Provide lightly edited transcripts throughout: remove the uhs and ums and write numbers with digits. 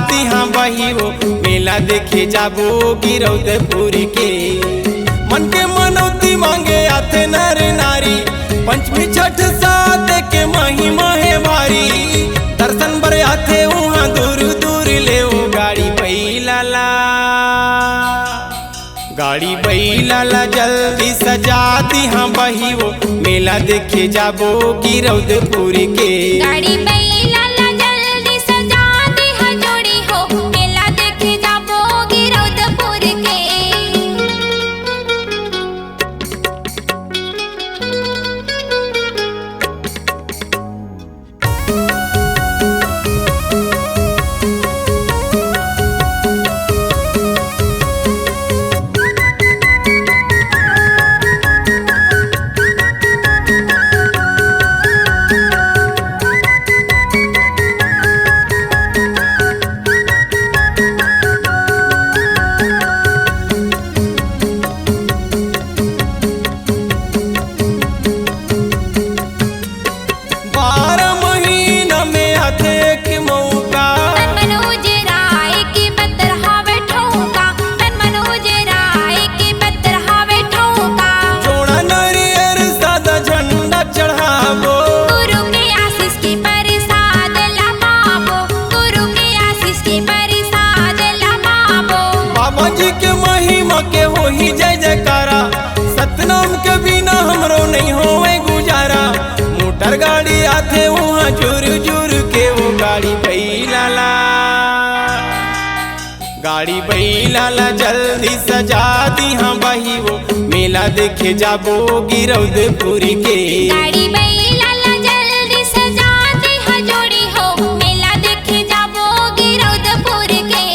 दिहा बही हो मेला देखे जाबो गिरौदपुर के। मन के मनौती मांगे आते नर नारी, पंचमी छठ साथ के महिमा है भारी। दर्शन बर आते वहाँ दूर दूर ले गाड़ी बैलाला, गाड़ी बैलाला जल्दी सजा दिहा बही हो मेला देखे जाबो गिरौदपुर के। गाड़ी बैलाला जल्दी सजा दिहा जोड़ी हो मेला देखे जाबो गिरौदपुर के। के महिमा के हो ही जय जयकारा, सतनाम के बिना हमरो नहीं होवे गुजारा। मोटर गाड़ी आते वहाँ जुर जुर के वो गाड़ी बैलाला, गाड़ी बैलाला जल्दी सजा दिहा बही वो मेला देखे जाबो गिरौदपुर के। गाड़ी बैलाला जल्दी सजा दिहा जोड़ी हो मेला देखे जाबो गिरौदपुर के।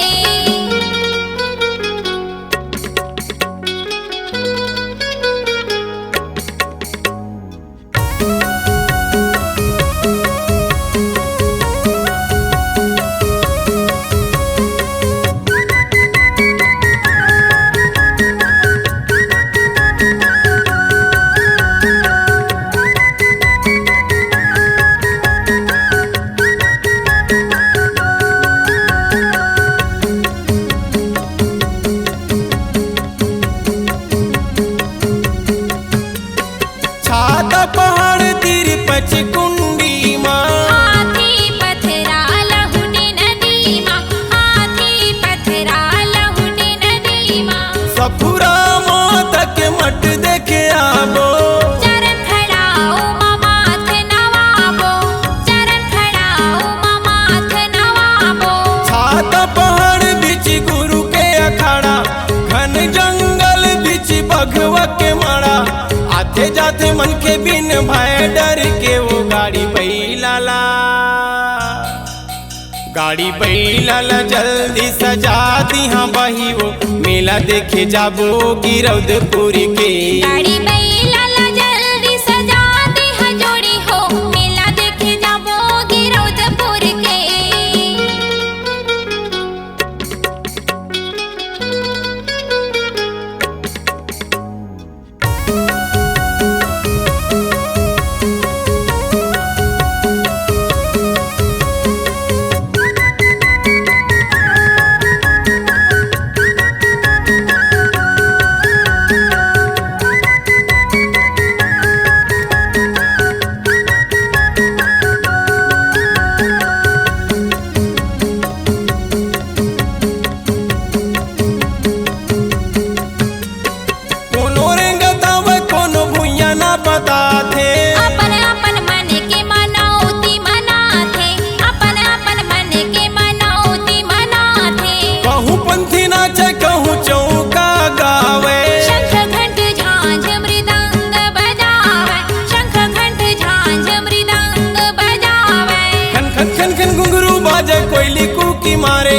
पहाड़ तीर पचकुंडी माँ, हाथी पथरा लहुनी नदी माँ, हाथी पथरा लहुनी नदी माँ। सफुरा माता के मठ देखे आबो, चरण खड़ाओ मामाथ नवाबो, चरण खड़ाओ मामाथ नवाबो। छाता पहाड़ बीच गुरु के अखाड़ा, घन जंगल बीच बघवा के माड़ा। आते जाते मन के बिन भय डर के वो गाड़ी बैलाला, गाड़ी बैलाला जल्दी सजा दिहा बही वो मेला देखे जाबो गिरौदपुर के। गाड़ी बैलाला जल्दी सजा दिहा जोड़ी हो मेला देखे जाबो गिरौदपुर के। अपन अपन मन के मनौती मनाथे, अपन अपन मन के मनौती मनाथे। कहूँ पंथी नाचे कहूँ चौका गावे, शंख घंट झांझ मृदंग बजावे, शंख घंट झांझ मृदंग बजावे। खन खन खन खन घुंघरू बाजे कोयली कुकी मारे,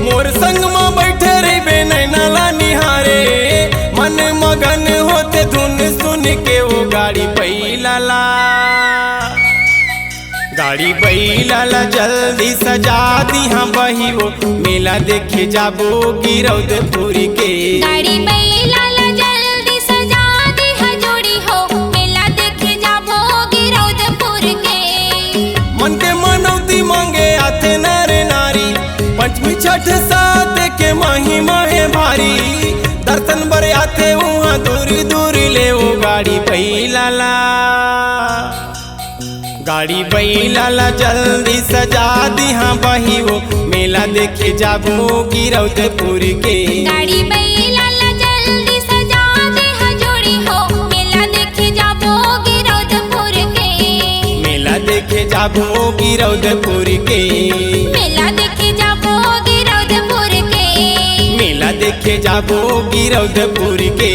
मोर संग माँ बैठे रे बे नैनाला निहारे। मन मगन होते धुन सुन के वो गाड़ी बैलाला, गाड़ी बैलाला जल्दी सजा दिहा बही वो मेला देखे जाबो गिरौदपुर के। गाड़ी बैलाला जल्दी सजा दिहा जोड़ी हो मेला देखे जाबो गिरौदपुर के। मन के मनौती मांगे आते नर नारी, पंचमी छठ साथ के महिमा है भारी, दर्शन बर आते वहाँ दूरी दूरी ले वो गाड़ी बैलाला, गाड़ी बैलाला जल्दी सजा दी हाँ बही वो मेला देखे जाबो गिरौदपुर के। गाड़ी बैलाला जल्दी सजा दे हजोड़ी हो मेला देखे जाबो गिरौदपुर के। मेला देखे जाबो गिरौदपुर के। मेला देखे जाबो गिरौदपुर के। मेला देखे जाबो गिरौदपुर के।